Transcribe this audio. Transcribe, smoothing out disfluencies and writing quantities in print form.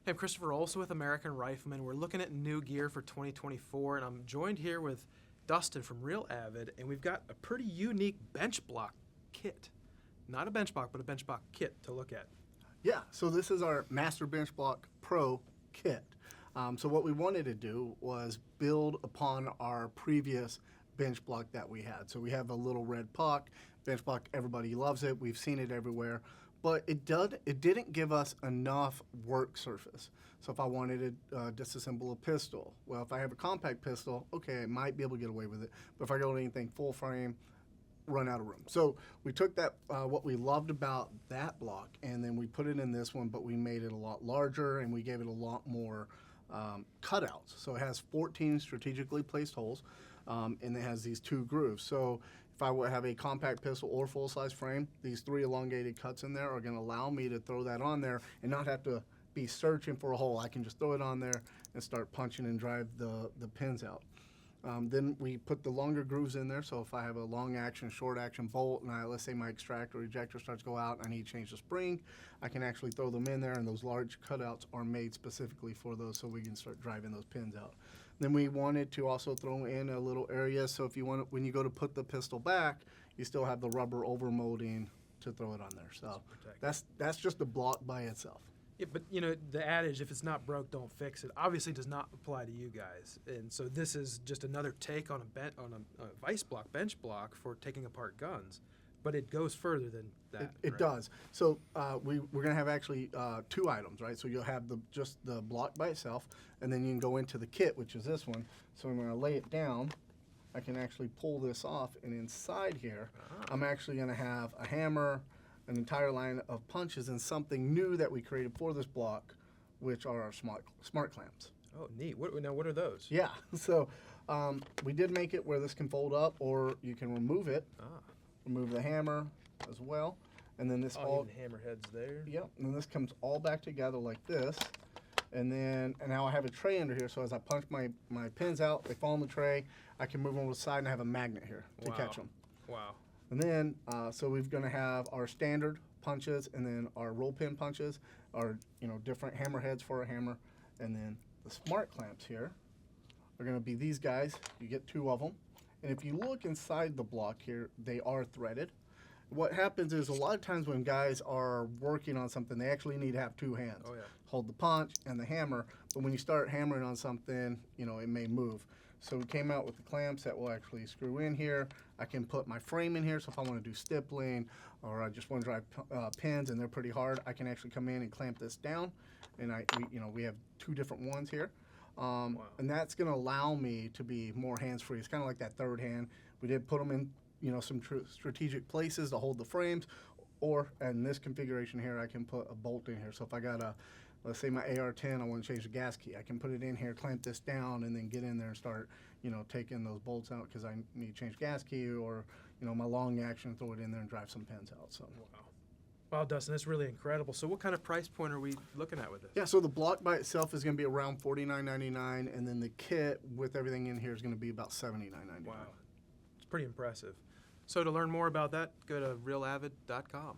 Hey, I'm Christopher Olson with American Rifleman. We're looking at new gear for 2024, and I'm joined here with Dustin from Real Avid, and we've got a pretty unique bench block kit. Not a bench block, but a bench block kit to look at. Yeah, so this is our Master Bench Block Pro kit. So what we wanted to do was build upon our previous bench block that we had. So we have a little red puck, bench block, everybody loves it, we've seen it everywhere, but it didn't give us enough work surface. So if I wanted to disassemble a pistol, well, if I have a compact pistol, okay, I might be able to get away with it, but if I go to anything full frame, run out of room. So we took that, what we loved about that block, and then we put it in this one, but we made it a lot larger, and we gave it a lot more cutouts. So it has 14 strategically placed holes, and it has these 2 grooves. So if I would have a compact pistol or full-size frame, these 3 elongated cuts in there are going to allow me to throw that on there and not have to be searching for a hole. I can just throw it on there and start punching and drive the pins out. Then we put the longer grooves in there, so if I have a long action, short action bolt, and let's say my extractor or ejector starts to go out and I need to change the spring, I can actually throw them in there, and those large cutouts are made specifically for those so we can start driving those pins out. Then we wanted to also throw in a little area, so if you want, when you go to put the pistol back, you still have the rubber overmolding to throw it on there. So that's just a block by itself. Yeah, but you know, the adage, if it's not broke, don't fix it, obviously does not apply to you guys. And so this is just another take on a vice block, bench block for taking apart guns. But it goes further than that. It right? does. So we're going to have actually 2 items, right? So you'll have just the block by itself, and then you can go into the kit, which is this one. So when I lay it down, I can actually pull this off, and inside here, I'm actually going to have a hammer, an entire line of punches, and something new that we created for this block, which are our smart clamps. Oh, neat. Now, what are those? Yeah. So we did make it where this can fold up, or you can remove it. Remove the hammer as well, and then this all even hammerheads there. Yep. And then this comes all back together like this, and now I have a tray under here. So as I punch my pins out, they fall in the tray. I can move them to the side, and I have a magnet here to catch them. Wow. And then, so we're going to have our standard punches, and then our roll pin punches, our different hammerheads for a hammer, and then the smart clamps here are going to be these guys. You get 2 of them, and if you look inside the block here, they are threaded. What happens is a lot of times when guys are working on something, they actually need to have 2 hands. Oh, yeah. Hold the punch and the hammer, but when you start hammering on something, it may move. So we came out with the clamps that will actually screw in here. I can put my frame in here, so if I want to do stippling or I just want to drive pins and they're pretty hard, I can actually come in and clamp this down. And we have 2 different ones here. Wow. And that's going to allow me to be more hands-free. It's kind of like that third hand. We did put them in some strategic places to hold the frames, or in this configuration here, I can put a bolt in here. So if I got let's say my AR-10, I want to change the gas key. I can put it in here, clamp this down, and then get in there and start, taking those bolts out because I need to change gas key, or, my long action, throw it in there and drive some pins out. So. Wow, Dustin, that's really incredible. So what kind of price point are we looking at with this? Yeah, so the block by itself is going to be around $49.99, and then the kit with everything in here is going to be about $79.99. Wow, it's pretty impressive. So to learn more about that, go to realavid.com.